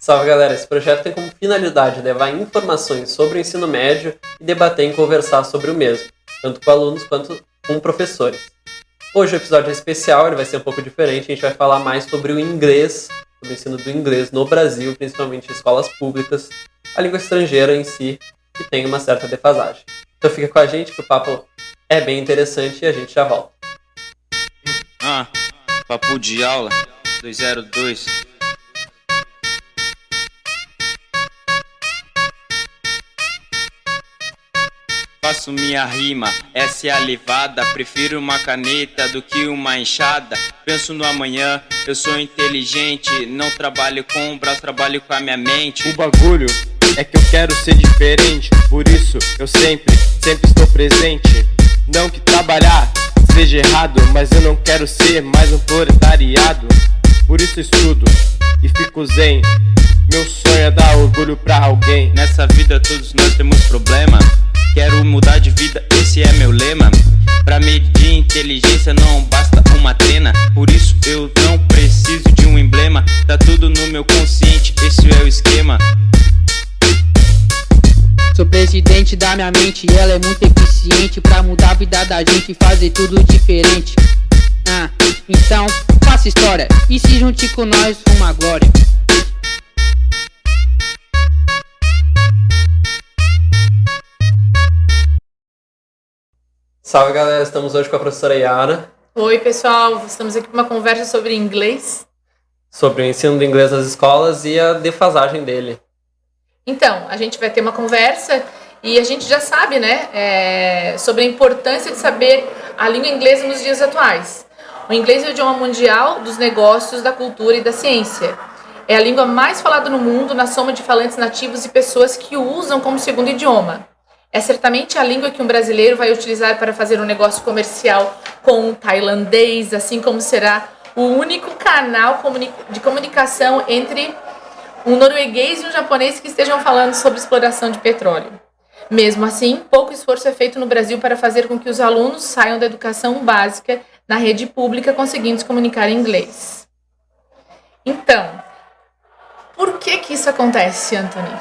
Salve galera, esse projeto tem como finalidade levar informações sobre o ensino médio e debater e conversar sobre o mesmo, tanto com alunos quanto com professores. Hoje o episódio é especial, ele vai ser um pouco diferente, a gente vai falar mais sobre o inglês, sobre o ensino do inglês no Brasil, principalmente em escolas públicas, a língua estrangeira em si, que tem uma certa defasagem. Então fica com a gente que o papo é bem interessante e a gente já volta. Papo de aula 202. Faço minha rima, essa é a levada. Prefiro uma caneta do que uma enxada. Penso no amanhã, eu sou inteligente. Não trabalho com o braço, trabalho com a minha mente. O bagulho é que eu quero ser diferente. Por isso eu sempre estou presente. Não que trabalhar seja errado, mas eu não quero ser mais um proletariado. Por isso estudo e fico zen. Meu sonho é dar orgulho pra alguém. Nessa vida todos nós temos problema. Quero mudar de vida, esse é meu lema. Pra medir inteligência não basta uma trena. Por isso eu não preciso de um emblema. Tá tudo no meu consciente, esse é o esquema. Sou presidente da minha mente e ela é muito eficiente pra mudar a vida da gente e fazer tudo diferente. Então, faça história e se junte com nós, uma glória. Salve galera, estamos hoje com a professora Yara. Oi pessoal, estamos aqui para uma conversa sobre inglês. Sobre o ensino do inglês nas escolas e a defasagem dele. Então, a gente vai ter uma conversa e a gente já sabe, né, sobre a importância de saber a língua inglesa nos dias atuais. O inglês é o idioma mundial dos negócios, da cultura e da ciência. É a língua mais falada no mundo na soma de falantes nativos e pessoas que o usam como segundo idioma. É certamente a língua que um brasileiro vai utilizar para fazer um negócio comercial com um tailandês, assim como será o único canal de comunicação entre um norueguês e um japonês que estejam falando sobre exploração de petróleo. Mesmo assim, pouco esforço é feito no Brasil para fazer com que os alunos saiam da educação básica na rede pública conseguindo se comunicar em inglês. Então, por que isso acontece, Anthony?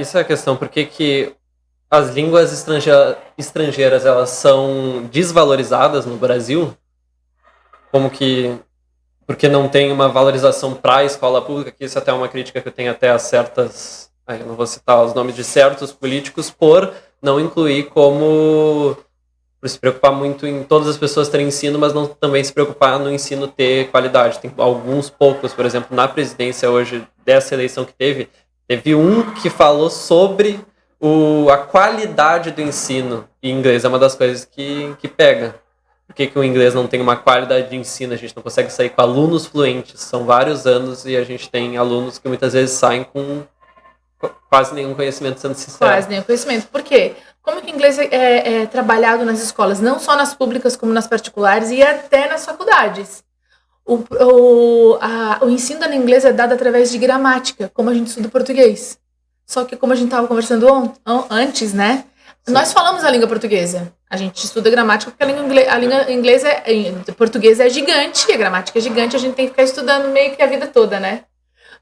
Isso é a questão, por que as línguas estrangeiras elas são desvalorizadas no Brasil? Porque não tem uma valorização para a escola pública, que isso até é uma crítica que eu tenho até a certas... eu não vou citar os nomes de certos políticos, por não incluir por se preocupar muito em todas as pessoas terem ensino, mas não também se preocupar no ensino ter qualidade. Tem alguns poucos, por exemplo, na presidência hoje dessa eleição que teve um que falou sobre a qualidade do ensino em inglês. É uma das coisas que pega. Por que o inglês não tem uma qualidade de ensino? A gente não consegue sair com alunos fluentes. São vários anos e a gente tem alunos que muitas vezes saem com quase nenhum conhecimento, sendo sincero. Quase nenhum conhecimento. Por quê? Como que o inglês é trabalhado nas escolas? Não só nas públicas, como nas particulares e até nas faculdades. O ensino da língua inglesa é dado através de gramática, como a gente estuda português. Só que como a gente estava conversando antes, né? Sim. Nós falamos a língua portuguesa. A gente estuda gramática porque a língua inglesa portuguesa é gigante, a gramática é gigante, a gente tem que ficar estudando meio que a vida toda, né?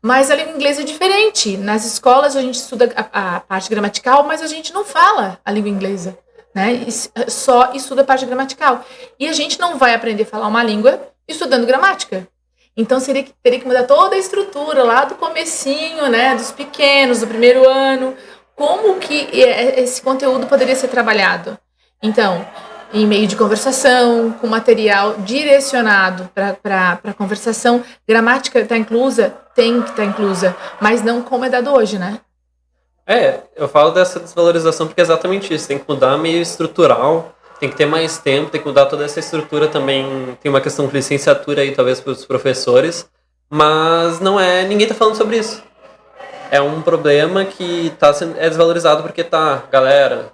Mas a língua inglesa é diferente. Nas escolas a gente estuda a parte gramatical, mas a gente não fala a língua inglesa, né? Só estuda a parte gramatical. E a gente não vai aprender a falar uma língua estudando gramática. Então teria que mudar toda a estrutura lá do comecinho, né, dos pequenos, do primeiro ano. Como que esse conteúdo poderia ser trabalhado? Então, em meio de conversação, com material direcionado para conversação. Gramática está inclusa? Tem que estar inclusa, mas não como é dado hoje, né? Eu falo dessa desvalorização porque é exatamente isso. Tem que mudar meio estrutural. Tem que ter mais tempo, tem que mudar toda essa estrutura também. Tem uma questão de licenciatura aí, talvez, para os professores. Mas ninguém está falando sobre isso. É um problema que é desvalorizado porque galera,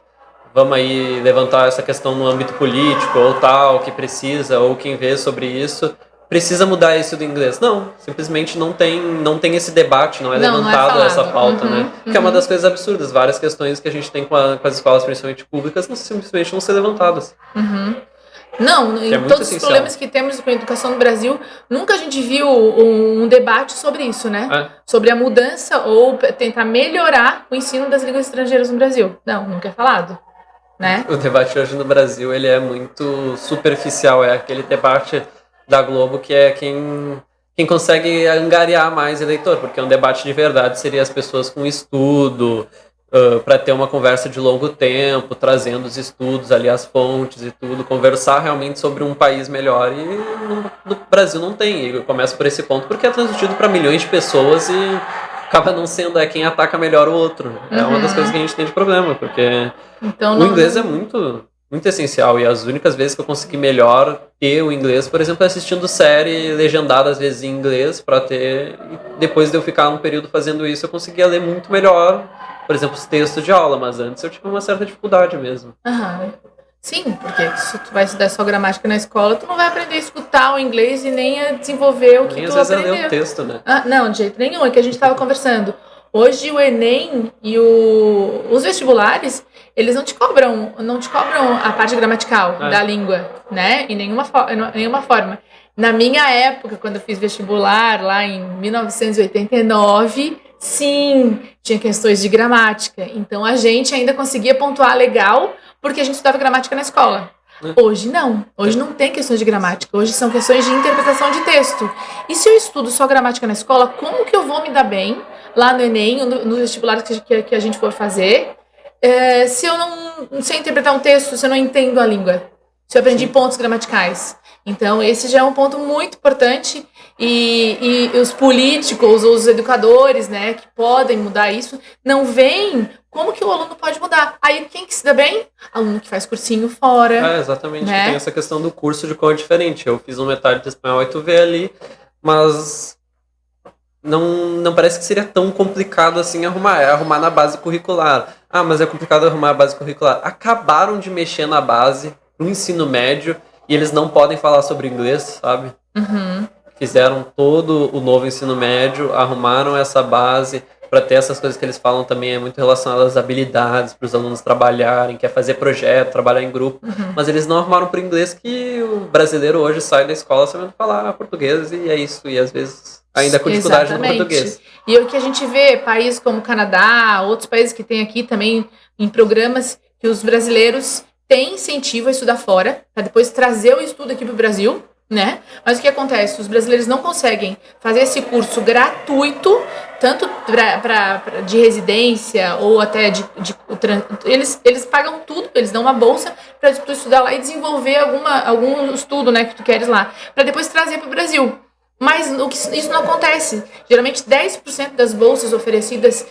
vamos aí levantar essa questão no âmbito político, ou tal, que precisa, ou quem vê sobre isso. Precisa mudar isso do inglês. Não, simplesmente não tem esse debate, não é levantado essa pauta, né? Que é uma das coisas absurdas. Várias questões que a gente tem com as escolas, principalmente públicas, simplesmente não ser levantadas. Não, Que em é muito todos os essencial. problemas que temos com a educação no Brasil, nunca a gente viu um debate sobre isso, né? É. Sobre a mudança ou tentar melhorar o ensino das línguas estrangeiras no Brasil. Não, nunca é falado, né? O debate hoje no Brasil, ele é muito superficial, é aquele debate da Globo que é quem consegue angariar mais eleitor, porque um debate de verdade seria as pessoas com estudo, para ter uma conversa de longo tempo, trazendo os estudos ali, as fontes e tudo, conversar realmente sobre um país melhor, e no Brasil não tem, e eu começo por esse ponto, porque é transmitido para milhões de pessoas e acaba não sendo quem ataca melhor o outro, né? É uma das coisas que a gente tem de problema, porque Então, o inglês é muito essencial, e as únicas vezes que eu consegui melhor ter o inglês, por exemplo, é assistindo série legendada às vezes em inglês, para ter, e depois de eu ficar um período fazendo isso, eu conseguia ler muito melhor, por exemplo, os textos de aula, mas antes eu tive uma certa dificuldade mesmo. Aham. Sim, porque se tu vai estudar só gramática na escola, tu não vai aprender a escutar o inglês e nem a desenvolver o que Nem tu às vezes é aprendeu. ler o texto, né? Não, de jeito nenhum. É que a gente estava conversando. Hoje o Enem e os vestibulares, eles não te cobram a parte gramatical da língua, né? Em nenhuma forma. Na minha época, quando eu fiz vestibular, lá em 1989, sim, tinha questões de gramática. Então a gente ainda conseguia pontuar legal porque a gente estudava gramática na escola. Hoje não. Hoje não tem questões de gramática. Hoje são questões de interpretação de texto. E se eu estudo só gramática na escola, como que eu vou me dar bem lá no Enem, no vestibular que a gente for fazer, se eu não sei interpretar um texto, se eu não entendo a língua? Se eu aprendi pontos gramaticais. Então, esse já é um ponto muito importante, e os políticos, os educadores, né, que podem mudar isso, não veem como que o aluno pode mudar. Aí, quem que se dá bem? Aluno que faz cursinho fora. Exatamente, né? Tem essa questão do curso de qual é diferente. Eu fiz metade de espanhol e tu vê ali, mas não parece que seria tão complicado assim arrumar na base curricular. Mas é complicado arrumar a base curricular. Acabaram de mexer na base no ensino médio e eles não podem falar sobre inglês, sabe? Uhum. Fizeram todo o novo ensino médio, arrumaram essa base para ter essas coisas que eles falam também, é muito relacionado às habilidades para os alunos trabalharem, quer fazer projeto, trabalhar em grupo, mas eles não arrumaram para o inglês, que o brasileiro hoje sai da escola sabendo falar português e é isso, e às vezes ainda com dificuldade no português. E o que a gente vê, países como o Canadá, outros países que tem aqui também em programas, que os brasileiros têm incentivo a estudar fora, para depois trazer o estudo aqui para o Brasil, né? Mas o que acontece? Os brasileiros não conseguem fazer esse curso gratuito, tanto de residência ou até eles pagam tudo, eles dão uma bolsa para tu estudar lá e desenvolver algum estudo, né, que tu queres lá, para depois trazer para o Brasil. Mas isso não acontece. Geralmente 10% das bolsas oferecidas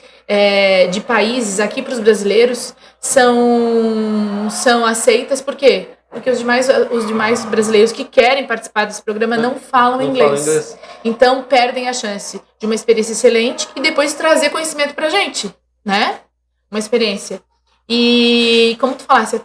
de países aqui para os brasileiros são aceitas. Por quê? Porque os demais brasileiros que querem participar desse programa não falam inglês. Então perdem a chance de uma experiência excelente e depois trazer conhecimento pra gente, né? Uma experiência. E como tu falaste,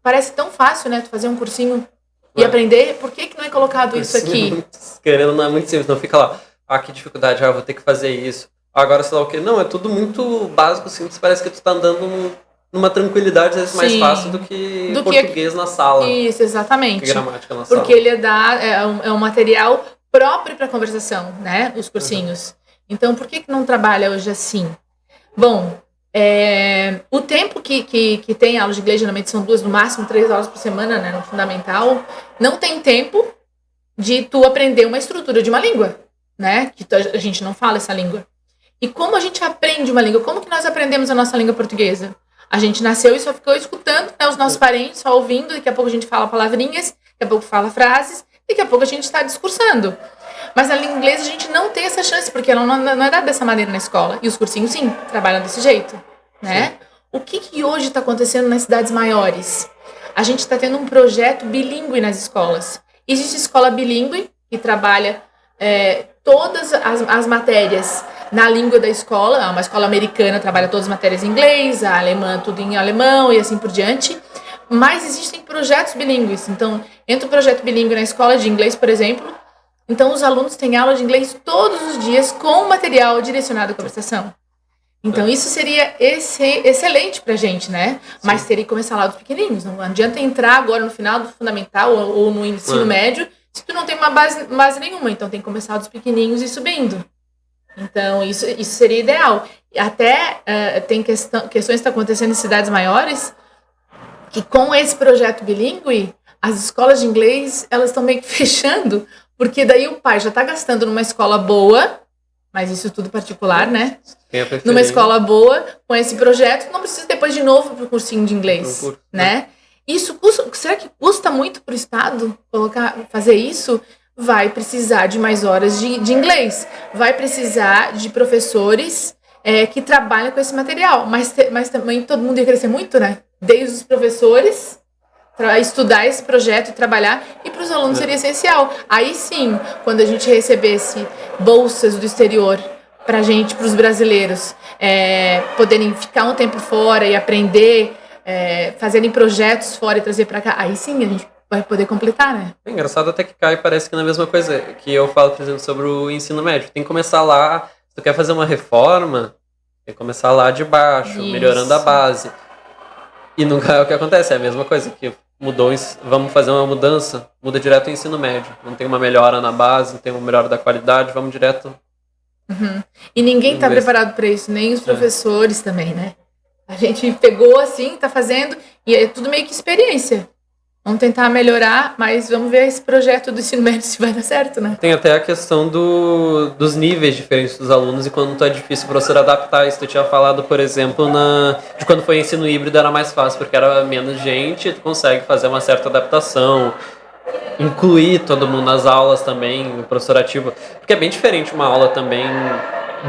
parece tão fácil, né? Tu fazer um cursinho e aprender. Por que não é colocado isso aqui? Querendo, não é muito simples, não fica lá, que dificuldade, eu vou ter que fazer isso. Agora, sei lá o quê. Não, é tudo muito básico, simples, parece que tu tá andando numa tranquilidade, às vezes, mais fácil do que português na sala. Isso, exatamente. Que gramática na sala. Porque ele é um material próprio para conversação, né? Os cursinhos. Então, por que não trabalha hoje assim? Bom, o tempo que tem aula de inglês, geralmente são 2, no máximo 3 horas por semana, né? No fundamental. Não tem tempo de tu aprender uma estrutura de uma língua, né? Que a gente não fala essa língua. E como a gente aprende uma língua? Como que nós aprendemos a nossa língua portuguesa? A gente nasceu e só ficou escutando, né, os nossos parentes, só ouvindo. Daqui a pouco a gente fala palavrinhas, daqui a pouco fala frases, daqui a pouco a gente está discursando. Mas na língua inglesa a gente não tem essa chance, porque ela não é dada dessa maneira na escola. E os cursinhos, sim, trabalham desse jeito, né? O que hoje está acontecendo nas cidades maiores? A gente está tendo um projeto bilíngue nas escolas. Existe escola bilíngue, que trabalha todas as matérias na língua da escola. Uma escola americana trabalha todas as matérias em inglês, a alemã tudo em alemão e assim por diante. Mas existem projetos bilíngues. Então, entra um projeto bilíngue na escola de inglês, por exemplo. Então, os alunos têm aula de inglês todos os dias com material direcionado à conversação. Então isso seria excelente pra gente, né? Mas teria que começar lá dos pequenininhos. Não adianta entrar agora no final do fundamental ou no ensino médio se tu não tem uma base nenhuma. Então tem que começar dos pequenininhos e subindo. Então isso seria ideal. Até tem questões que estão acontecendo em cidades maiores que com esse projeto bilíngue, as escolas de inglês elas estão meio que fechando, porque daí o pai já está gastando numa escola boa, mas isso tudo particular, né? Numa escola boa, com esse projeto, não precisa depois de novo para o cursinho de inglês, né? Isso custa, será que custa muito para o Estado fazer isso? Vai precisar de mais horas de inglês, vai precisar de professores que trabalham com esse material, mas também todo mundo ia crescer muito, né? Desde os professores, estudar esse projeto e trabalhar, e para os alunos seria essencial. Aí sim, quando a gente recebesse bolsas do exterior para os brasileiros poderem ficar um tempo fora e aprender, fazerem projetos fora e trazer para cá, aí sim a gente vai poder completar, né? É engraçado até que cai, parece que na mesma coisa que eu falo, por exemplo, sobre o ensino médio. Tem que começar lá, se tu quer fazer uma reforma, tem que começar lá de baixo, melhorando a base. E nunca é o que acontece, é a mesma coisa, que vamos fazer uma mudança, muda direto o ensino médio. Não tem uma melhora na base, não tem uma melhora da qualidade, vamos direto. E ninguém está preparado para isso, nem os professores também, né? A gente pegou assim, está fazendo, e é tudo meio que experiência. Vamos tentar melhorar, mas vamos ver esse projeto do ensino médio se vai dar certo, né? Tem até a questão dos níveis diferentes dos alunos e quando é difícil o professor adaptar isso. Tu tinha falado, por exemplo, de quando foi ensino híbrido era mais fácil, porque era menos gente, tu consegue fazer uma certa adaptação, incluir todo mundo nas aulas também, o professor ativo. Porque é bem diferente uma aula também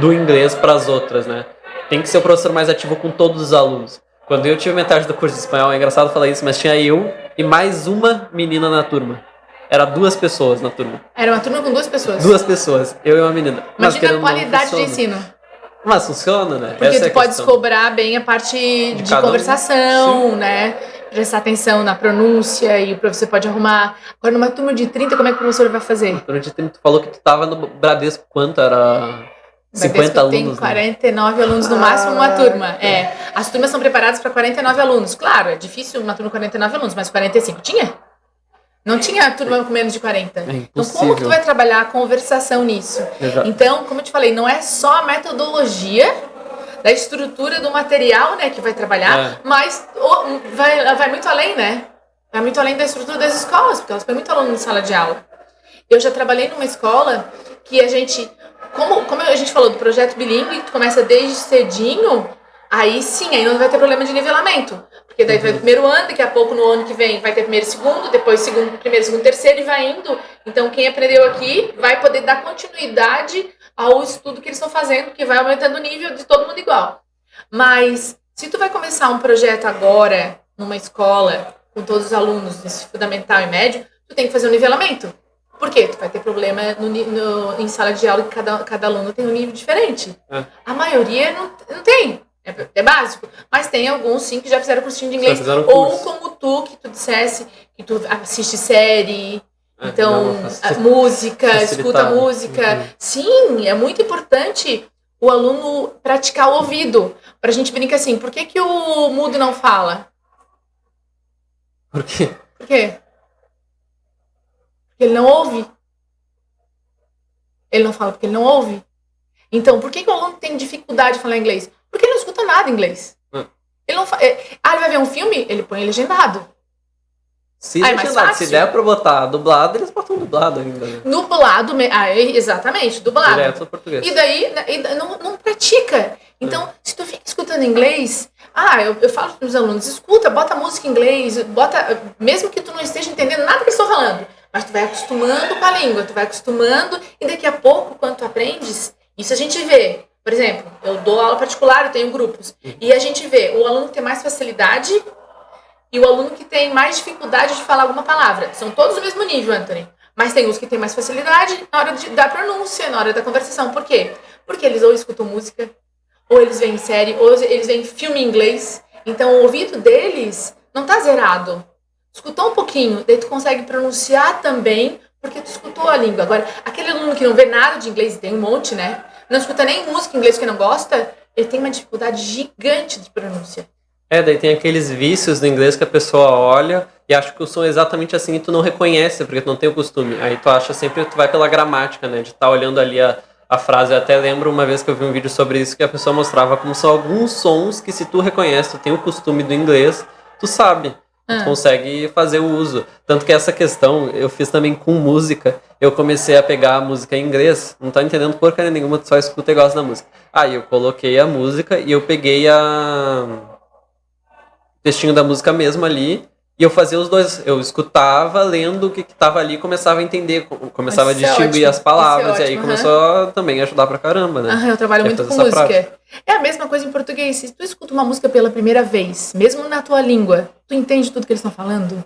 do inglês para as outras, né? Tem que ser o professor mais ativo com todos os alunos. Quando eu tive metade do curso de espanhol, é engraçado falar isso, mas tinha eu e mais uma menina na turma. Era 2 pessoas na turma. Era uma turma com 2 pessoas? 2 pessoas, eu e uma menina. Imagina a qualidade de ensino. Mas funciona, né? Porque tu pode cobrar bem a parte de conversação, né? Prestar atenção na pronúncia e o professor pode arrumar. Agora, numa turma de 30, como é que o professor vai fazer? Numa turma de 30, tu falou que tu tava no Bradesco, quanto era... 50 alunos. Tem 49 alunos no máximo uma turma. As turmas são preparadas para 49 alunos. Claro, é difícil uma turma com 49 alunos, mas 45 tinha? Não tinha turma com menos de 40. Então, como que tu vai trabalhar a conversação nisso? Então, como eu te falei, não é só a metodologia da estrutura do material, né, que vai trabalhar, mas vai muito além, né? Vai muito além da estrutura das escolas, porque elas põem muito aluno em sala de aula. Eu já trabalhei numa escola que a gente... Como a gente falou do projeto bilíngue, que começa desde cedinho, aí sim, aí não vai ter problema de nivelamento. Porque daí vai o primeiro ano, daqui a pouco no ano que vem vai ter primeiro e segundo, depois primeiro, segundo, terceiro e vai indo. Então quem aprendeu aqui vai poder dar continuidade ao estudo que eles estão fazendo, porque vai aumentando o nível de todo mundo igual. Mas se tu vai começar um projeto agora, numa escola, com todos os alunos, nesse fundamental e médio, tu tem que fazer um nivelamento. Por quê? Tu vai ter problema em sala de aula que cada aluno tem um nível diferente. A maioria não tem. É básico. Mas tem alguns, sim, que já fizeram cursinho de inglês. Ou como tu, que tu dissesse que tu assiste série, então, música, escuta música. Sim, é muito importante o aluno praticar o ouvido. Pra gente brincar assim, por que o mudo não fala? Por quê? Por quê? Porque ele não ouve. Ele não fala porque ele não ouve. Então, por que o aluno tem dificuldade de falar inglês? Porque ele não escuta nada em inglês. Ele não ele vai ver um filme? Ele põe legendado. Se der pra botar dublado, eles botam dublado ainda. Né? Dublado, exatamente, dublado. Direto ao português. E daí não pratica. Então, se tu fica escutando inglês... eu falo para os alunos, escuta, bota música em inglês, mesmo que tu não esteja entendendo nada que eles estão falando. Mas tu vai acostumando com a língua, tu vai acostumando e daqui a pouco, quando tu aprendes, isso a gente vê. Por exemplo, eu dou aula particular, eu tenho grupos. E a gente vê o aluno que tem mais facilidade e o aluno que tem mais dificuldade de falar alguma palavra. São todos do mesmo nível, Anthony. Mas tem os que têm mais facilidade na hora da pronúncia, na hora da conversação. Por quê? Porque eles ou escutam música, ou eles veem série, ou eles veem filme em inglês. Então o ouvido deles não tá zerado. Escutou um pouquinho, daí tu consegue pronunciar também, porque tu escutou a língua. Agora, aquele aluno que não vê nada de inglês, tem um monte, né? Não escuta nem música em inglês que não gosta, ele tem uma dificuldade gigante de pronúncia. Daí tem aqueles vícios do inglês que a pessoa olha e acha que o som é exatamente assim e tu não reconhece, porque tu não tem o costume. Aí tu acha sempre, tu vai pela gramática, né? De estar olhando ali a frase. Eu até lembro uma vez que eu vi um vídeo sobre isso que a pessoa mostrava como são alguns sons que se tu reconhece, tu tem o costume do inglês, tu sabe. Tu consegue fazer o uso. Tanto que essa questão eu fiz também com música. Eu comecei a pegar a música em inglês. Não tá entendendo porcaria nenhuma, tu só escuta e gosta da música. Aí eu coloquei a música e eu peguei o textinho da música mesmo ali. E eu fazia os dois. Eu escutava, lendo o que tava ali e começava a entender. Começava a distinguir as palavras. E aí começou a também ajudar pra caramba, né? Eu trabalho muito com música. Prática. É a mesma coisa em português. Se tu escuta uma música pela primeira vez, mesmo na tua língua, tu entende tudo que eles estão falando?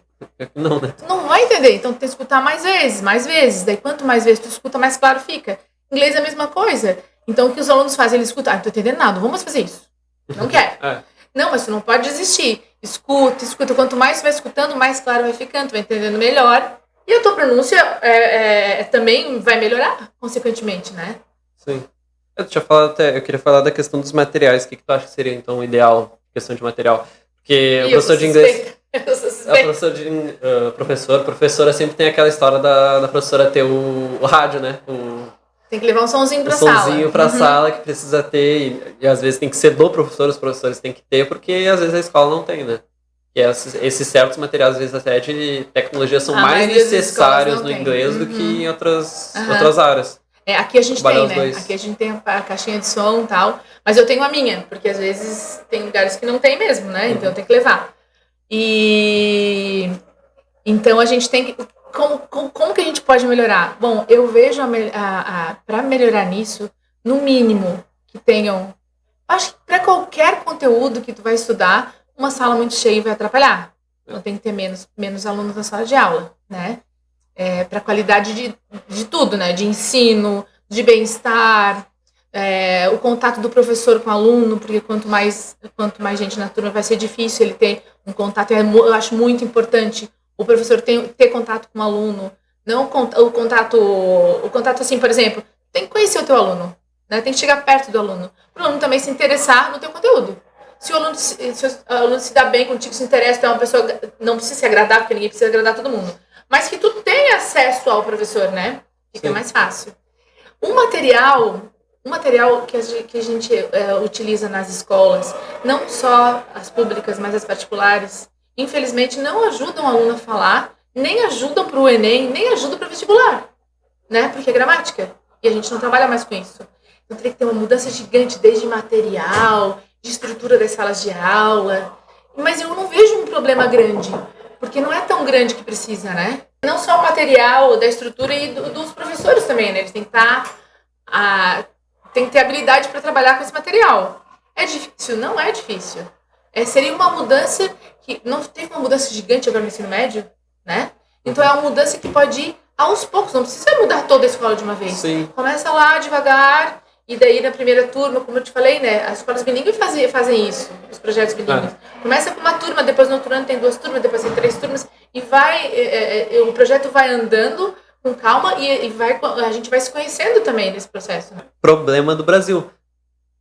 Não, né? Tu não vai entender. Então tu tem que escutar mais vezes. Daí quanto mais vezes tu escuta, mais claro fica. Inglês é a mesma coisa. Então o que os alunos fazem? Eles escutam. Não tô entendendo nada. Vamos fazer isso. Não quero. Não, mas tu não pode desistir. Escuta. Quanto mais tu vai escutando, mais claro vai ficando, tu vai entendendo melhor. E a tua pronúncia também vai melhorar, consequentemente, né? Sim. Eu queria falar da questão dos materiais. O que tu acha que seria, então, o ideal, questão de material? Porque o professor de inglês... Professora sempre tem aquela história da professora ter o rádio, né? Tem que levar um sonzinho pra sala. Um sonzinho pra sala que precisa ter. E às vezes tem que ser do professor, os professores têm que ter, porque às vezes a escola não tem, né? E esses certos materiais, às vezes até de tecnologia, são mais necessários no inglês do que em outras áreas. Aqui a gente tem, né? Aqui a gente tem a caixinha de som e tal. Mas eu tenho a minha, porque às vezes tem lugares que não tem mesmo, né? Então eu tenho que levar. E então a gente tem que... Como que a gente pode melhorar? Bom, eu vejo para melhorar nisso, no mínimo, que tenham... Acho que para qualquer conteúdo que tu vai estudar, uma sala muito cheia vai atrapalhar. Então tem que ter menos alunos na sala de aula, né? Para qualidade de tudo, né? De ensino, de bem-estar, o contato do professor com o aluno, porque quanto mais gente na turma vai ser difícil ele ter um contato. Eu acho muito importante o professor ter contato com o aluno, não o contato assim, por exemplo, tem que conhecer o teu aluno, né? Tem que chegar perto do aluno, para o aluno também se interessar no teu conteúdo. Se o aluno se dá bem contigo, se interessa, tu é uma pessoa, não precisa se agradar, porque ninguém precisa agradar todo mundo, mas que tu tenha acesso ao professor, né? Fica mais fácil. Um material que a gente utiliza nas escolas, não só as públicas, mas as particulares, infelizmente não ajudam o aluno a falar, nem ajudam para o Enem, nem ajudam para o vestibular, né? Porque é gramática. E a gente não trabalha mais com isso. Então teria que ter uma mudança gigante, desde material, de estrutura das salas de aula. Mas eu não vejo um problema grande, porque não é tão grande que precisa, né? Não só o material, da estrutura e dos professores também, né? Eles têm que tem que ter habilidade para trabalhar com esse material. É difícil? Não é difícil. Seria uma mudança que não teve uma mudança gigante agora no ensino médio, né? Então é uma mudança que pode ir aos poucos, não precisa mudar toda a escola de uma vez. Sim. Começa lá devagar, e daí na primeira turma, como eu te falei, né? As escolas bilíngues fazem isso, os projetos bilíngues. Começa com uma turma, depois no outro ano tem 2 turmas, depois tem 3 turmas, e o projeto vai andando com calma e a gente vai se conhecendo também nesse processo. Problema do Brasil.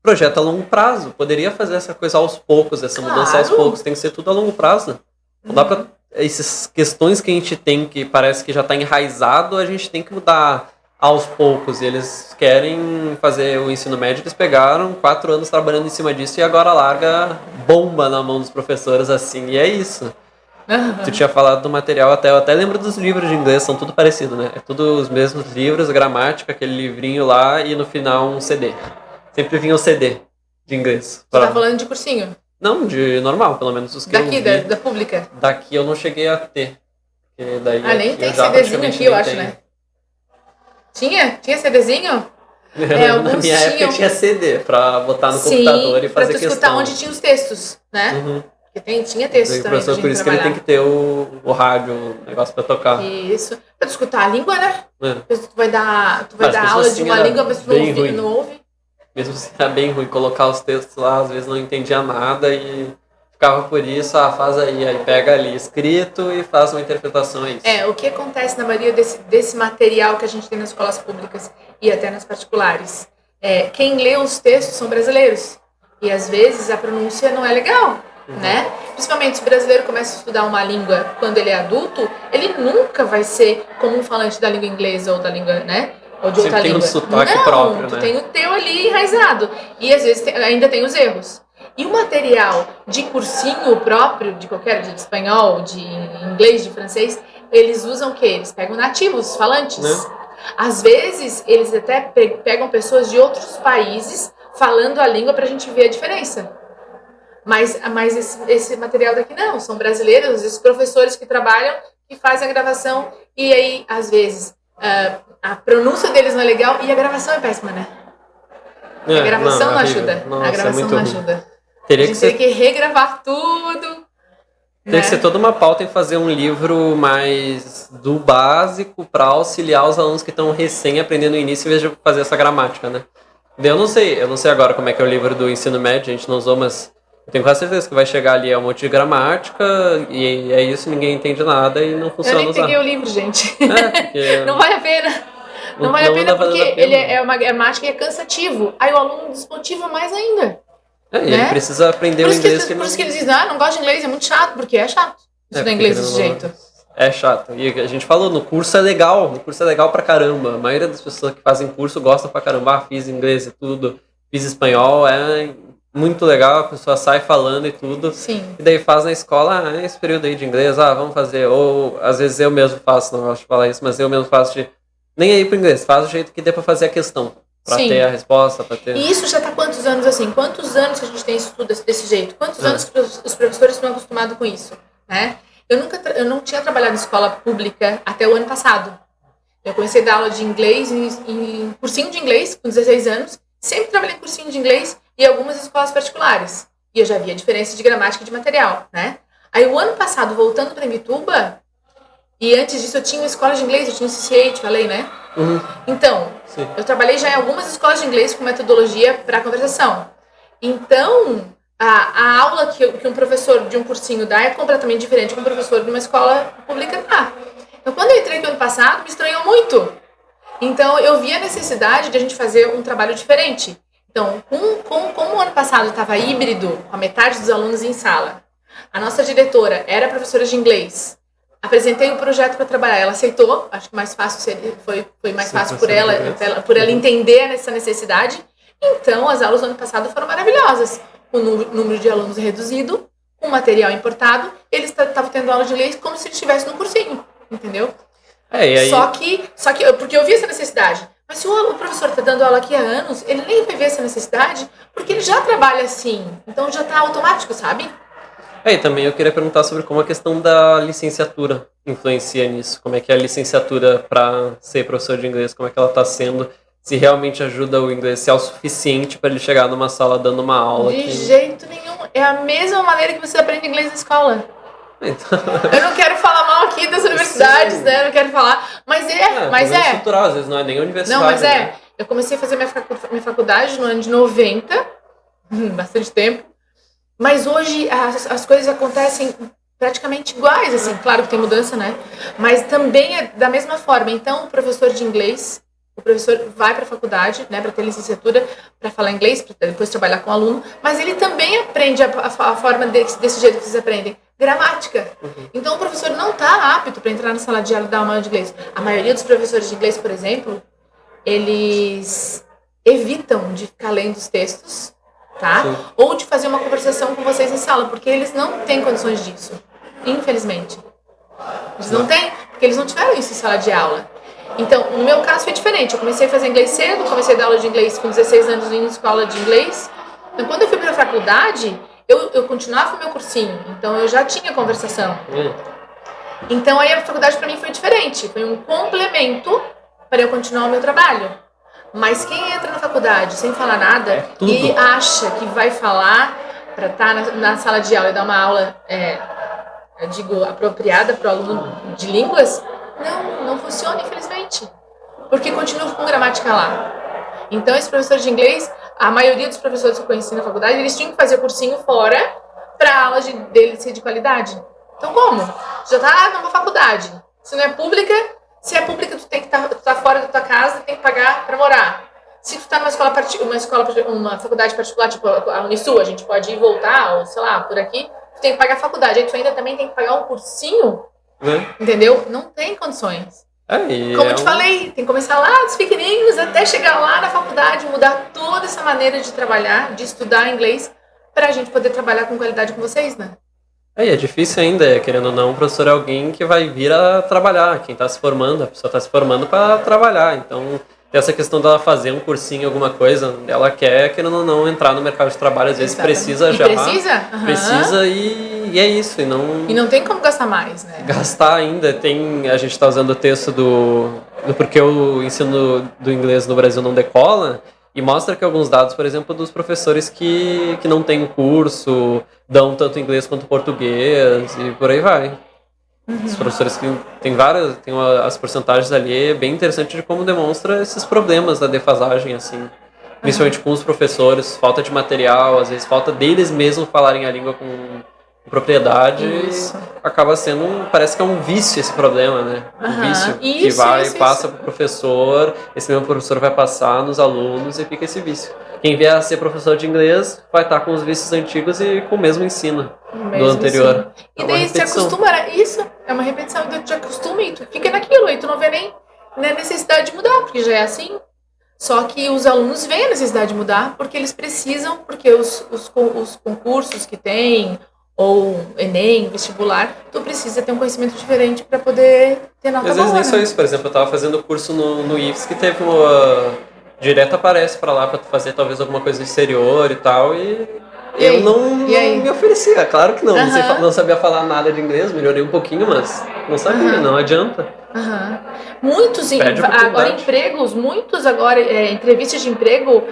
Projeto a longo prazo. Poderia fazer essa coisa aos poucos, essa mudança aos poucos. Tem que ser tudo a longo prazo. Não dá pra... Essas questões que a gente tem, que parece que já está enraizado, a gente tem que mudar aos poucos. E eles querem fazer o ensino médio, eles pegaram 4 anos trabalhando em cima disso e agora larga bomba na mão dos professores assim. E é isso. Tu tinha falado do material, eu até lembro dos livros de inglês, são tudo parecido, né? É tudo os mesmos livros, gramática, aquele livrinho lá e no final um CD. Sempre vinha um CD de inglês. Você tá falando de cursinho? Não, de normal, pelo menos os que eu vi. Da pública? Daqui eu não cheguei a ter. Daí nem tem CDzinho aqui, eu acho, né? Tinha CDzinho? Na minha época tinha CD pra botar no computador e fazer questão. Pra tu escutar onde tinha os textos, né? Porque tinha textos também. Professor, por isso que ele tem que ter o rádio, o negócio pra tocar. Isso. Pra tu escutar a língua, né? Tu vai dar aula de uma língua, mas tu não ouve. Mesmo se tá bem ruim, colocar os textos lá, às vezes não entendia nada e ficava por isso, faz aí pega ali escrito e faz uma interpretação, é isso. O que acontece na maioria desse material que a gente tem nas escolas públicas e até nas particulares? Quem lê os textos são brasileiros. E às vezes a pronúncia não é legal, né? Principalmente se o brasileiro começa a estudar uma língua quando ele é adulto, ele nunca vai ser como um falante da língua inglesa ou da língua, né? Ou de outra Sempre tem língua. um sotaque Não, próprio, tu né? tem o teu ali enraizado. E às vezes ainda tem os erros. E o material de cursinho próprio, de qualquer, de espanhol, de inglês, de francês, eles usam o quê? Eles pegam nativos, falantes. Né? Às vezes, eles até pegam pessoas de outros países falando a língua pra gente ver a diferença. Mas esse material daqui não, são brasileiros, esses professores que trabalham, que fazem a gravação, e aí, às vezes, a pronúncia deles não é legal e a gravação é péssima, né? A gravação não ajuda. Nossa, a gravação não ruim. ajuda. Teria A que gente ser tem que regravar tudo. Tem que ser toda uma pauta em fazer um livro mais do básico para auxiliar os alunos que estão recém aprendendo no início, em vez de fazer essa gramática, né? Eu não sei agora como é que é o livro do ensino médio, a gente não usou, mas eu tenho quase certeza que vai chegar ali um monte de gramática e é isso, ninguém entende nada e não funciona. Eu nem peguei o livro, gente. Porque Não vale a pena. Não vale a pena porque ele é uma gramática e é cansativo. Aí o aluno desmotiva mais ainda. ele precisa aprender o inglês. Por isso que eles dizem, não gosto de inglês, é muito chato, porque é chato estudar inglês desse jeito. É chato. E a gente falou, no curso é legal pra caramba. A maioria das pessoas que fazem curso gosta pra caramba. Fiz inglês e tudo, fiz espanhol, é muito legal, a pessoa sai falando e tudo. Sim. E daí faz na escola, esse período aí de inglês, vamos fazer. Ou às vezes eu mesmo faço, não gosto de falar isso, mas eu mesmo faço de... Nem aí pro inglês, faz do jeito que dê pra fazer a questão. Pra ter a resposta, pra ter... E isso já tá quantos anos assim? Quantos anos que a gente tem isso tudo desse jeito? Quantos anos que os professores estão acostumados com isso? Né? Eu não tinha trabalhado em escola pública até o ano passado. Eu comecei a dar aula de inglês em cursinho de inglês com 16 anos. Sempre trabalhei em cursinho de inglês e algumas escolas particulares. E eu já via diferença de gramática e de material, né? Aí o ano passado, voltando para Imbituba, e antes disso eu tinha uma escola de inglês, eu tinha um CCA, te falei, né? Então, eu trabalhei já em algumas escolas de inglês com metodologia para conversação. Então, a aula que um professor de um cursinho dá é completamente diferente que um professor de uma escola pública dá. Então, quando eu entrei no ano passado, me estranhou muito. Então, eu vi a necessidade de a gente fazer um trabalho diferente. Então, como o ano passado estava híbrido, com a metade dos alunos em sala, a nossa diretora era professora de inglês, apresentei o projeto para trabalhar, ela aceitou, acho que mais fácil foi mais fácil por ela entender essa necessidade. Então, as aulas do ano passado foram maravilhosas. O número de alunos reduzido, com material importado, eles estavam tendo aula de inglês como se eles estivessem no cursinho, entendeu? E aí... Só que, porque eu vi essa necessidade. Mas se o professor está dando aula aqui há anos, ele nem vai ver essa necessidade, porque ele já trabalha assim. Então já está automático, sabe? E também eu queria perguntar sobre como a questão da licenciatura influencia nisso. Como é que é a licenciatura para ser professor de inglês, como é que ela está sendo, se realmente ajuda o inglês, se é o suficiente para ele chegar numa sala dando uma aula. De jeito nenhum. É a mesma maneira que você aprende inglês na escola. Então... Eu não quero falar mal aqui das universidades, né? Eu não quero falar. Mas é. Estrutural, às vezes não é nem universidade. Não, mas né? Eu comecei a fazer minha faculdade no ano de 90, bastante tempo. Mas hoje as coisas acontecem praticamente iguais, assim. Claro que tem mudança, né? Mas também é da mesma forma. Então, o professor de inglês, o professor vai para a faculdade, né, para ter licenciatura, para falar inglês, para depois trabalhar com aluno, mas ele também aprende a forma desse jeito que vocês aprendem, gramática. Então, o professor não está apto para entrar na sala de aula e dar uma aula de inglês. A maioria dos professores de inglês, por exemplo, eles evitam de ficar lendo os textos, tá? Ou de fazer uma conversação com vocês em sala, porque eles não têm condições disso, infelizmente. Eles não têm, porque eles não tiveram isso em sala de aula. Então, no meu caso foi diferente. Eu comecei a fazer inglês cedo, comecei a dar aula de inglês com 16 anos em escola de inglês. Então, quando eu fui para a faculdade, eu continuava o meu cursinho. Então, eu já tinha conversação. Então, aí a faculdade para mim foi diferente. Foi um complemento para eu continuar o meu trabalho. Mas quem entra na faculdade sem falar nada e acha que vai falar para estar na sala de aula e dar uma aula, eu digo, apropriada para o aluno de línguas, não funciona, infelizmente. Porque continua com gramática lá. Então, esse professor de inglês, a maioria dos professores que eu conheci na faculdade, eles tinham que fazer cursinho fora para a aula dele ser de qualidade. Então, como? Já está numa faculdade. Se não é pública, se é pública, tu tem que estar fora da tua casa, tem que pagar para morar. Se tu tá uma faculdade particular, tipo a Unisul, a gente pode ir e voltar, ou sei lá, por aqui, tu tem que pagar a faculdade, aí tu ainda também tem que pagar um cursinho, entendeu? Não tem condições. Como eu te falei, tem que começar lá dos pequenininhos até chegar lá na faculdade, mudar toda essa maneira de trabalhar, de estudar inglês, pra gente poder trabalhar com qualidade com vocês, né? É difícil ainda, querendo ou não, o professor é alguém que vai vir a trabalhar, quem está se formando, a pessoa está se formando para trabalhar, então tem essa questão dela fazer um cursinho, alguma coisa, ela quer, querendo ou não, entrar no mercado de trabalho, às vezes precisa já. Precisa e é isso, e não tem como gastar mais, né? Gastar ainda, a gente está usando o texto do porquê o ensino do inglês no Brasil não decola, e mostra que alguns dados, por exemplo, dos professores que não têm curso, dão tanto inglês quanto português, e por aí vai. Os professores que tem as porcentagens ali, é bem interessante de como demonstra esses problemas da defasagem, assim. Principalmente com os professores, falta de material, às vezes falta deles mesmos falarem a língua com propriedade. Acaba sendo, parece que é um vício esse problema, né? Um vício que passa pro professor, esse mesmo professor vai passar nos alunos e fica esse vício. Quem vier a ser professor de inglês vai estar com os vícios antigos e com o mesmo ensino do anterior. E daí se acostuma, isso é uma repetição, tu te acostuma e tu fica naquilo, e tu não vê nem necessidade de mudar, porque já é assim. Só que os alunos veem a necessidade de mudar, porque eles precisam, porque os concursos que tem, ou Enem, vestibular, tu precisa ter um conhecimento diferente para poder ter nota boa. Às vezes nem só isso, por exemplo, eu estava fazendo curso no IFES que teve direto aparece para lá para tu fazer talvez alguma coisa no exterior e tal, e eu não me oferecia, claro que não, não sabia falar nada de inglês, melhorei um pouquinho, mas não sabia, não adianta. Muitos agora empregos, entrevistas de emprego,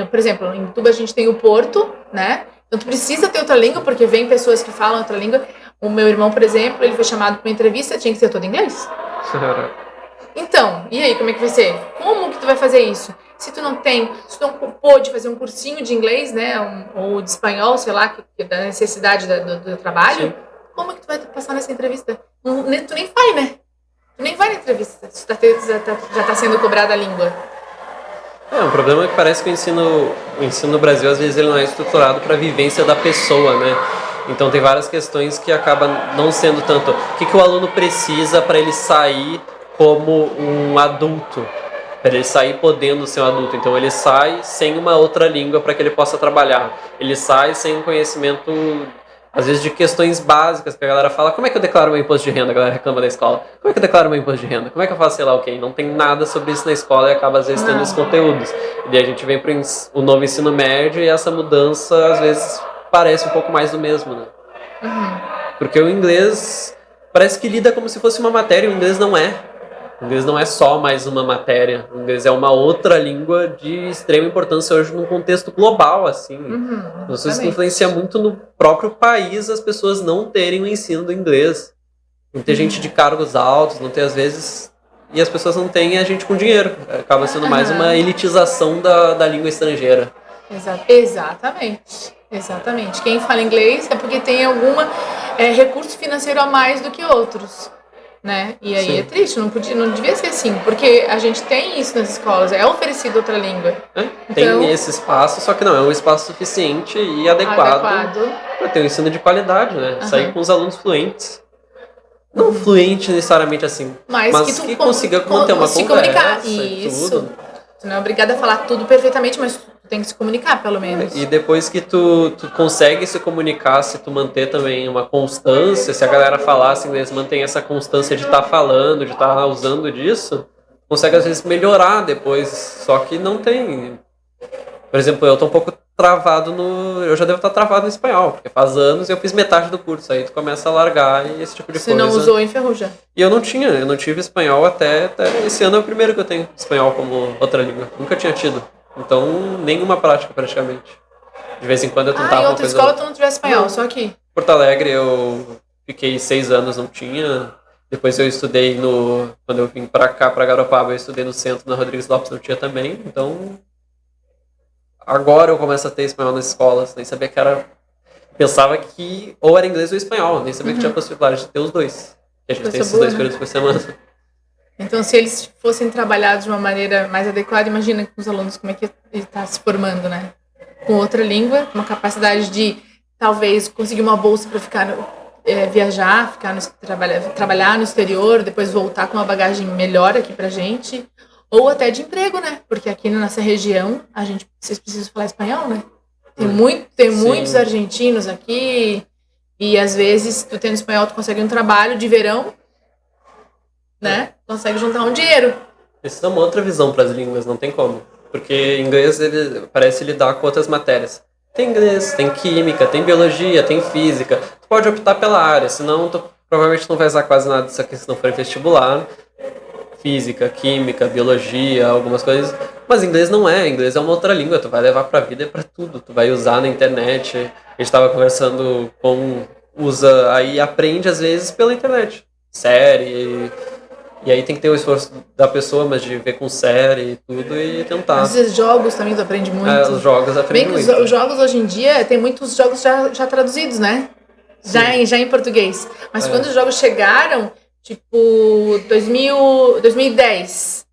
por exemplo, em Tuba a gente tem o Porto, né? Então tu precisa ter outra língua, porque vem pessoas que falam outra língua. O meu irmão, por exemplo, ele foi chamado para uma entrevista, tinha que ser todo em inglês. Então, e aí, como é que vai ser? Como que tu vai fazer isso? Se tu não pôde fazer um cursinho de inglês, né, ou de espanhol, sei lá, que da necessidade do trabalho, como é que tu vai passar nessa entrevista? Tu nem vai, né? Tu nem vai na entrevista, se já tá sendo cobrada a língua. Um problema é que parece que o ensino no Brasil, às vezes, ele não é estruturado para a vivência da pessoa, né? Então tem várias questões que acabam não sendo tanto o que o aluno precisa para ele sair como um adulto, para ele sair podendo ser um adulto. Então ele sai sem uma outra língua para que ele possa trabalhar. Ele sai sem um conhecimento, às vezes, de questões básicas que a galera fala, como é que eu declaro meu imposto de renda? A galera reclama da escola. Como é que eu declaro meu imposto de renda? Como é que eu faço sei lá o quê? Não tem nada sobre isso na escola e acaba, às vezes, tendo esses conteúdos. E daí a gente vem para o novo ensino médio e essa mudança, às vezes, parece um pouco mais do mesmo, né? Porque o inglês parece que lida como se fosse uma matéria, e o inglês não é. O inglês não é só mais uma matéria. O inglês é uma outra língua de extrema importância hoje num contexto global, assim. Isso influencia muito no próprio país as pessoas não terem o ensino do inglês. Não ter gente de cargos altos, não ter às vezes... E as pessoas não têm a gente com dinheiro. Acaba sendo mais uma elitização da língua estrangeira. Exatamente. Quem fala inglês é porque tem algum recurso financeiro a mais do que outros. Né? E aí é triste, não devia ser assim, porque a gente tem isso nas escolas, é oferecido outra língua. Tem esse espaço, só que não é um espaço suficiente e adequado para ter um ensino de qualidade, né? Sair com os alunos fluentes. Não fluente necessariamente assim, mas que consiga manter uma conversa comunicar. E tudo. Tu não é obrigado a falar tudo perfeitamente, mas tu tem que se comunicar, pelo menos. E depois que tu consegue se comunicar, se tu manter também uma constância, se a galera falasse inglês, mantém essa constância de estar falando, de estar usando disso, consegue às vezes melhorar depois, só que não tem... Por exemplo, eu tô um pouco travado eu já devo estar travado no espanhol, porque faz anos eu fiz metade do curso, aí tu começa a largar e esse tipo de coisa. Você não usou, enferruja. E eu não tive espanhol até esse ano é o primeiro que eu tenho espanhol como outra língua. Nunca tinha tido. Então, nenhuma prática praticamente. De vez em quando eu tentava em outra escola tu não tivesse espanhol, só aqui? Porto Alegre eu fiquei 6 anos, não tinha. Depois eu estudei quando eu vim pra cá, pra Garopaba, eu estudei no centro, na Rodrigues Lopes não tinha também. Então, agora eu começo a ter espanhol nas escolas. Nem sabia que era... Pensava que ou era inglês ou espanhol. Nem sabia que tinha a possibilidade de ter os dois. Que a gente tem esses 2 períodos por semana. Então, se eles fossem trabalhados de uma maneira mais adequada, imagina com os alunos como é que ele está se formando, né? Com outra língua, uma capacidade de, talvez, conseguir uma bolsa para ficar viajar, trabalhar no exterior, depois voltar com uma bagagem melhor aqui pra gente, ou até de emprego, né? Porque aqui na nossa região, vocês precisam falar espanhol, né? Tem muitos argentinos aqui, e às vezes, tu tendo espanhol, tu consegue um trabalho de verão, né? Consegue juntar um dinheiro. Isso é uma outra visão para as línguas, não tem como. Porque inglês, ele parece lidar com outras matérias. Tem inglês, tem química, tem biologia, tem física. Tu pode optar pela área, senão tu provavelmente não vai usar quase nada disso aqui se não for em vestibular. Física, química, biologia, algumas coisas. Mas inglês não é, inglês é uma outra língua, tu vai levar pra vida e pra tudo. Tu vai usar na internet. A gente tava conversando aí aprende às vezes pela internet. Série, e aí tem que ter o esforço da pessoa, mas de ver com série e tudo e tentar. Às vezes jogos também tu aprende muito. Os jogos aprendem muito. Bem que os jogos hoje em dia, tem muitos jogos já traduzidos, né? Já em português. Mas quando os jogos chegaram, tipo 2010,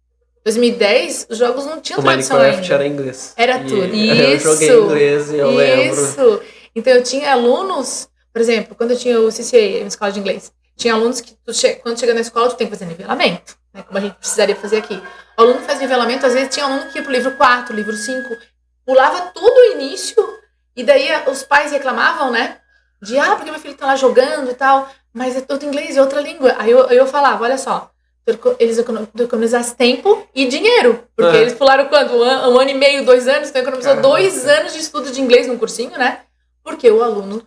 os jogos não tinham tradução ainda. O Minecraft era inglês. Era tudo. Eu joguei em inglês e eu lembro. Isso. Então eu tinha alunos, por exemplo, quando eu tinha o CCA, uma escola de inglês, tinha alunos que quando chega na escola tu tem que fazer nivelamento, né? Como a gente precisaria fazer aqui. O aluno faz nivelamento, às vezes tinha aluno que ia pro livro 4, livro 5, pulava tudo o início, e daí os pais reclamavam, né? Porque meu filho tá lá jogando e tal, mas é todo inglês, é outra língua. Aí eu falava, olha só, eles economizassem tempo e dinheiro, porque eles pularam quanto? Um ano e meio, 2 anos, então economizou 2 anos de estudo de inglês num cursinho, né? Porque o aluno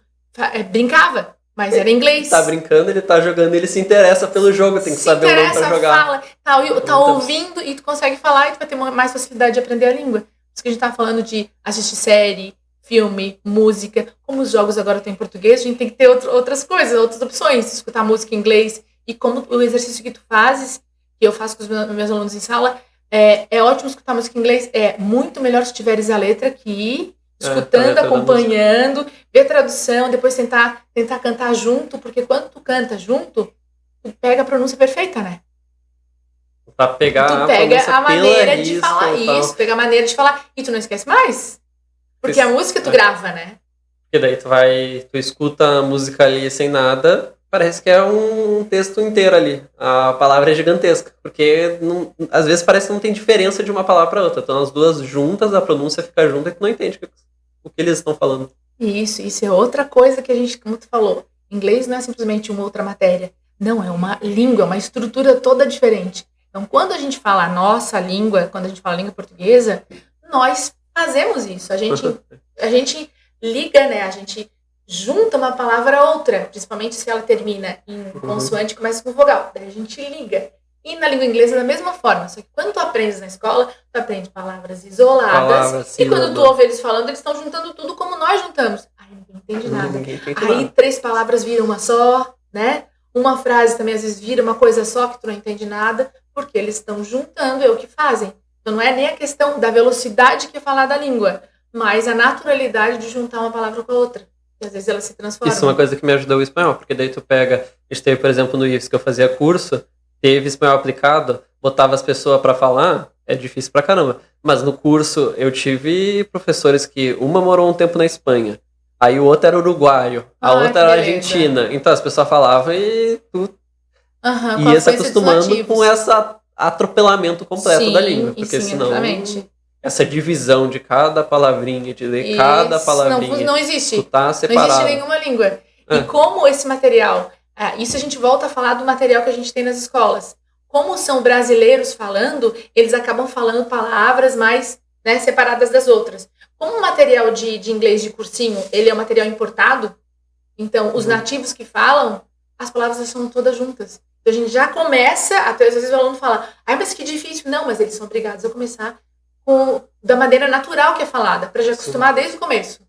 brincava. Mas era inglês. Ele tá brincando, ele tá jogando, ele se interessa pelo jogo, tem que saber o nome pra jogar. Tá ouvindo e tu consegue falar e tu vai ter mais facilidade de aprender a língua. Por isso que a gente tá falando de assistir série, filme, música. Como os jogos agora tem em português, a gente tem que ter outras coisas, outras opções. Escutar música em inglês. E como o exercício que tu fazes, que eu faço com os meus alunos em sala, é ótimo escutar música em inglês. É muito melhor se tiveres a letra aqui, escutando, acompanhando, ver tradução, depois tentar cantar junto, porque quando tu canta junto, tu pega a pronúncia perfeita, né? Pra pegar tu pega a maneira de falar isso, pega a maneira de falar, e tu não esquece mais. Porque a música tu grava, né? Porque daí tu escuta a música ali sem nada, parece que é um texto inteiro ali. A palavra é gigantesca, porque às vezes parece que não tem diferença de uma palavra para outra. Então as duas juntas, a pronúncia fica junta e tu não entende o que eles estão falando. Isso é outra coisa que a gente, como tu falou, inglês não é simplesmente uma outra matéria. Não, é uma língua, uma estrutura toda diferente. Então quando a gente fala a nossa língua, quando a gente fala a língua portuguesa, nós fazemos isso. A gente liga, né? A gente junta uma palavra a outra, principalmente se ela termina em consoante e começa com vogal. Daí a gente liga. E na língua inglesa da mesma forma. Só que quando tu aprendes na escola, tu aprende palavras isoladas. E quando tu ouve eles falando, eles estão juntando tudo como nós juntamos. Aí ninguém entende nada. Aí 3 palavras viram uma só, né? Uma frase também às vezes vira uma coisa só que tu não entende nada, porque eles estão juntando, é o que fazem. Então não é nem a questão da velocidade que é falar da língua, mas a naturalidade de juntar uma palavra com a outra. E às vezes elas se transformam. Isso é uma coisa que me ajudou o espanhol, porque daí tu pega... A gente teve, por exemplo, no IFES que eu fazia curso, teve espanhol aplicado, botava as pessoas pra falar, é difícil pra caramba. Mas no curso eu tive professores que uma morou um tempo na Espanha, aí o outro era uruguaio, a outra era argentina. Então as pessoas falavam e tu ia se acostumando com esse atropelamento completo da língua. Porque senão... Exatamente. Essa divisão de cada palavrinha, de ler cada palavrinha. Não existe. Tu tá separado. Não existe nenhuma língua. E como esse material... isso a gente volta a falar do material que a gente tem nas escolas. Como são brasileiros falando, eles acabam falando palavras mais, né, separadas das outras. Como o material de inglês de cursinho, ele é um material importado, então os nativos que falam, as palavras são todas juntas. Então a gente já começa, até às vezes o aluno fala, mas que difícil. Não, mas eles são obrigados a começar da maneira natural que é falada, para já acostumar desde o começo.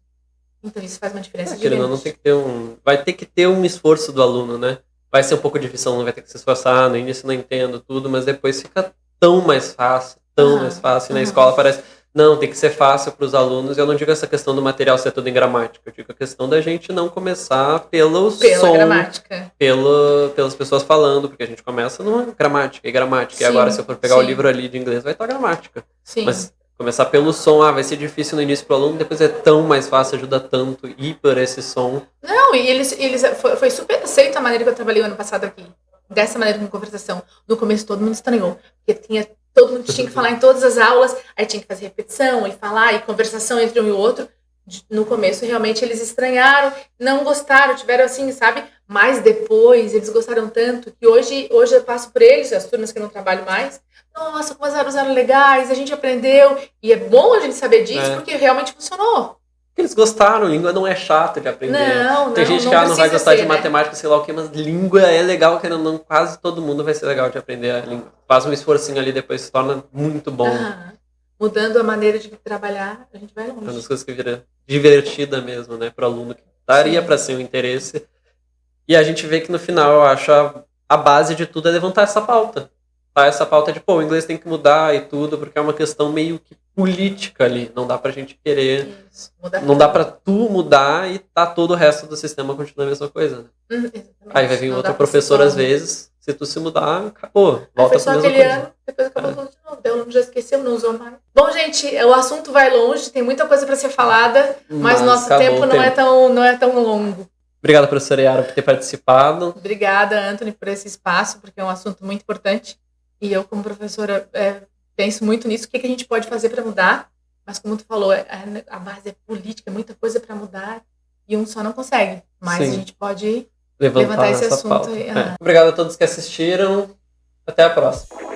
Então isso faz uma diferença gigante. Não tem que ter vai ter que ter um esforço do aluno, né? Vai ser um pouco difícil, não vai ter que se esforçar, no início não entendo tudo, mas depois fica tão mais fácil, mais fácil. E na escola parece... Não, tem que ser fácil para os alunos. Eu não digo essa questão do material ser tudo em gramática. Eu digo a questão da gente não começar pelo som, gramática. pelas pessoas falando, porque a gente começa numa gramática e gramática. Sim, e agora, se eu for pegar o sim. livro ali de inglês, vai estar gramática. Sim. Mas começar pelo som, vai ser difícil no início para o aluno, depois é tão mais fácil, ajuda tanto ir por esse som. Não, e eles foi super aceito a maneira que eu trabalhei o ano passado aqui. Dessa maneira com conversação. No começo todo mundo estranhou, porque todo mundo tinha que falar em todas as aulas, aí tinha que fazer repetição, e falar, e conversação entre um e o outro. No começo, realmente, eles estranharam, não gostaram, tiveram assim, sabe? Mas depois, eles gostaram tanto, que hoje eu passo por eles, as turmas que eu não trabalho mais, nossa, como as aulas eram legais, a gente aprendeu, e é bom a gente saber disso, porque realmente funcionou. Eles gostaram, língua não é chato de aprender. Tem gente que não vai gostar de matemática, sei lá o que, mas língua é legal, querendo ou não, quase todo mundo vai ser legal de aprender a língua. Faz um esforcinho ali, depois se torna muito bom. Mudando a maneira de trabalhar, a gente vai longe. É uma das coisas que vira divertida mesmo, né, para o aluno, que daria para ser um interesse. E a gente vê que no final, eu acho, a base de tudo é levantar essa pauta. Tá? Essa pauta de, o inglês tem que mudar e tudo, porque é uma questão meio que política ali. Não dá pra gente querer... Não dá pra tu mudar e tá todo o resto do sistema continuar a mesma coisa. Né? Aí vai vir outro professor às vezes, se tu se mudar, acabou. Volta pra mesma coisa. Ano, depois acabou tudo de novo. O aluno já esqueceu, não usou mais. Bom, gente, o assunto vai longe, tem muita coisa pra ser falada, mas nosso tempo não é tão longo. Obrigado, professora Yara, por ter participado. Obrigada, Anthony, por esse espaço, porque é um assunto muito importante. E eu, como professora, penso muito nisso. O que a gente pode fazer para mudar? Mas, como tu falou, a base é política, é muita coisa para mudar. E um só não consegue. Mas a gente pode levantar esse assunto. Obrigado a todos que assistiram. Até a próxima.